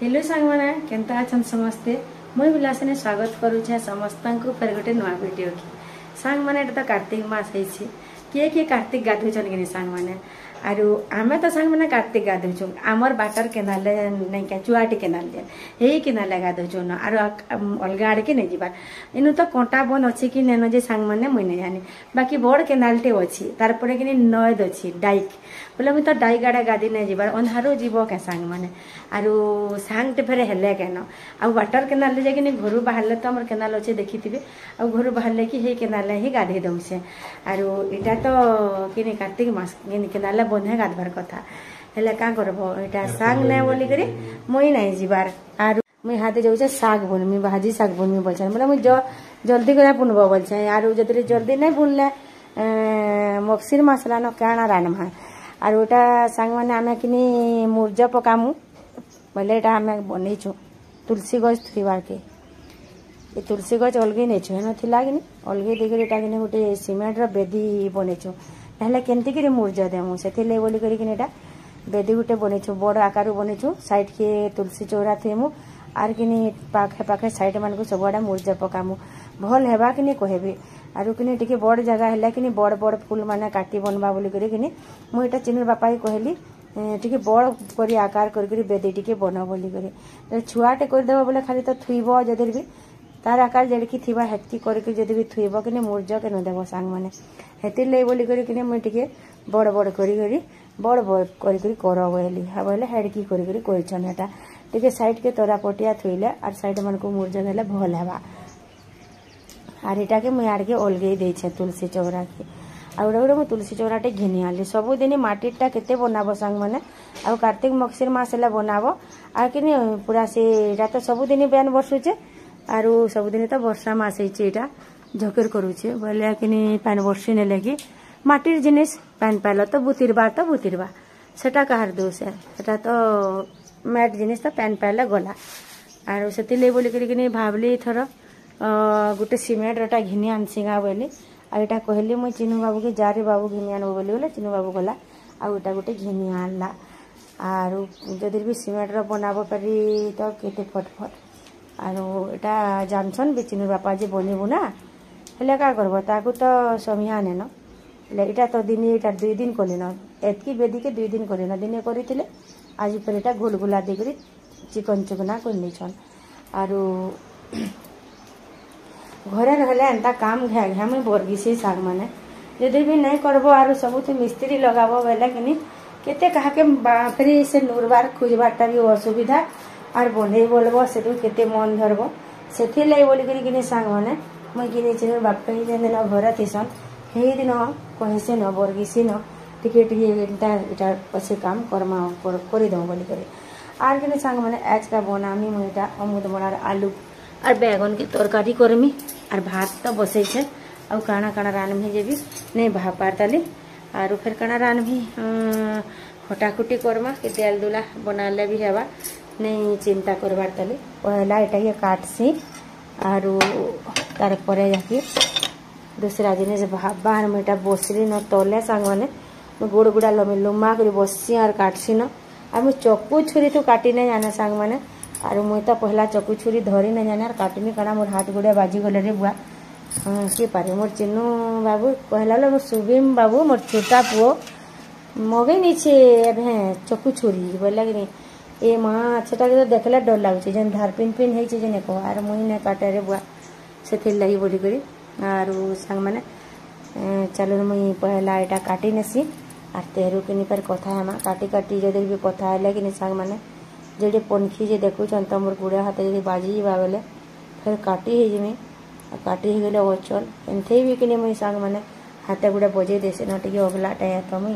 hello सांग मैंने Kenta अछन समस्ते मुई विलासिनी स्वागत करुछे समस्त को फिर गोटे नुआ वीडियो की सांग मैंने तो कार्तिक मास है किए कार्तिक गाधुचन कि सांग मैंने आरु आमे तो सांग मैंने कार्तिक गाधुचु आमर बाटर केनाले नहीं क्या चुआटी केनाल जे हे केनाले गाधुचु न आरु अलगा आड़ के नहीं जीवार इनु तो कंटा बन अच्छी कि नेनो जे सांग मैंने मुई नहीं जानी बाकी बड़ केनालटे अच्छी तार परे कि नद अच्छी डाइक बोले मुझे तो डाइक आड़े गाधी नहीं जीवार अंधारू जीव क्या सांग मैंने आरु सांगटे फेरे हेले केन आ वाटर केनाल जाकि घर बाहर तो आम केनाल अच्छे देखी थे आ घर बाहर कि हे केनाल ही गाधे दौसे आरु इटा तो कि कार्तिक मास केनाल बंधे गाधबार कथा हेले क्या करब इटा सांग नहीं बोली करी मुई नहीं जीवार आरु मुई हाथे जाऊे साग बुनमी भाजी साग बुनमी बोलछन बोले मुई जल्दी कर बुनब बोलछे आरु जदि जल्दी नहीं बुनले मगशिर मसला न काना रान्मा आरु एटा सांग माने आमे किनी मुर्ज पकामु बोले एटा आमे बनईछु तुलसी गछ थुईबार के ये तुलसी गछ अलगे नहीं छे नथिला कि अलगे देकर एटा किनी गोटे सीमेंट रो बेदी बनईछु हेले केनती करी मुर्ज देमु सेथिले बोली करी किनी एटा बेदी गुटे बनईछु बड़ आकार बनईछु साइड के तुलसी चौरा थेमु आर किनी पाखे पाखे साइड मान को सबआडा मुर्ज पकामु भल हेबा किनी कहबे आरु किनी टिके बड़ जगह हेला किनी बड़ बड़ फूल माने काटी बनबा बोली करी किनी मु एटा चिन्नू बापा ही कहली टिके बड़ करी आकार करी बेदी टिके बन बोली करी छुआटे कर देबो बोले खाली तो थुईबो जदि भी तार आकार जड़की थिबा हेतकी करके जदि भी थुईबो किनी मुर्ज केन देबो सांग माने हेति ले बोली करी किनी मु टिके बड़ बड़ करी बड़ बड़ करी कर बोली हा बोले हेडकी करी करिछन एटा टिके साइड के तोरा पटिया थुईले आर साइड मन को मुर्ज देले भल हेबा आर एटा के मुई आड़ के अलगे देछे तुलसी चौरा के आ गोटे गोटे तुलसी चौराटे घिनी आली सबुदिन माटीटा केते बनाबो सांग माने आ कार्तिक मगशिर मास हेला बनाबो आ कि पूरा से एटा तो सबुदिन बेन बसुचे आरु सबुदिन तो वर्षा मास है एटा झकेर करूचे बोले कि पान बर्षी नेले कि माटिर जिनिस पान पाइल तो बुतिरबा सेटा कहार दोष है सेटा तो मैट जिनिस तो पान पाइले गला आरु सेति बोली करी भावली थर गोटे सीमेंट रोटा घिनी आनसीगा बोली आईटा कहली मुई चिन्नू बाबू के जारे बाबू घिनी आनबो बोली बोले चिन्नू बाबू गला आईटा गोटे घिनी आनला आरु जदि भी सीमेंट रो बनाबो पारी तो केते फटफट आरु एटा जानसन बे चिन्नू बापा जे बनिबो ना हेले का करबो ताकू तो समिया ने न ले एटा तो दिन एटा 2 दिन कली न एतकी बेदी के 2 दिन कली न दिने करिथिले आज पर एटा गोलगुला देकरी चिकन चुकना कोनी छन आरु घरे रहले एंता काम घ्या मुई बरगिसी सांग माने जदि भी नहीं करबो आरु सबुते मिस्त्री लगाबो बेले किनी केते कहा के बापरी से नूरबार खुजबाटा भी असुविधा आर बने बोलबो सेतु केते मन धरबो सेथि लै बोली करी किनी सांग माने मुई किनी चिन्नू बाप ही जे दिन घर थिसन हे दिन कहेसे न बरगिसी न टिके एटा पछे काम करमा करी दो बोली करी आर किनी सांग माने आज का बनामी मुई एटा अमृत बनार आलू और बैगन की तरकारी करमी और भात तो बसई छे और काना काना रानमी जे भी नहीं भा पारताली और फिर काना रानमी खटाखुटी करमा कि तेल दुला बनाले भी हेबा नहीं चिंता करबार ताली पहला एटा ये काटसी और तार परे जाके दूसरा दिन से बाहर में एटा बसली न तले सांग माने गोड़ गुड़ा लुमा कर बससी और काटसी न और चक्कू छुरी तो काटी नहीं जाने सांग माने आरु मुई तो पहला चक्कू छुरी धरी नहीं जाने काटमी कना मोर हाथ गोड़े बाजी गले रे बुआ किए पारे मोर चिन्नू बाबू कहला मोर सुबीम बाबू मोर छोटा पुओ मगे नीचे एबे चक्कू छुरी बोला कि ए माँ सेटा के देखले डर लागुचे जन धार पिन पिन है जे ने को आर मुई ने काटे रे बुआ सेथि लगी बोली करी आरु सांग माने चलो मुई पहला एटा काटी नेसी आर तेरू किनी पर कथा हमा काटी काटी जदि भी कथा है कि सांग माने जेडे पनखी जे देखु तो मोर गुड़े हाथ जी बाजी बेले फिर काटी है जिमी काटी गले ओचल एमथे भी कि मुई सांग माने हाथ गुड़ा बजे देसे न टिके अगला टाया तो मुई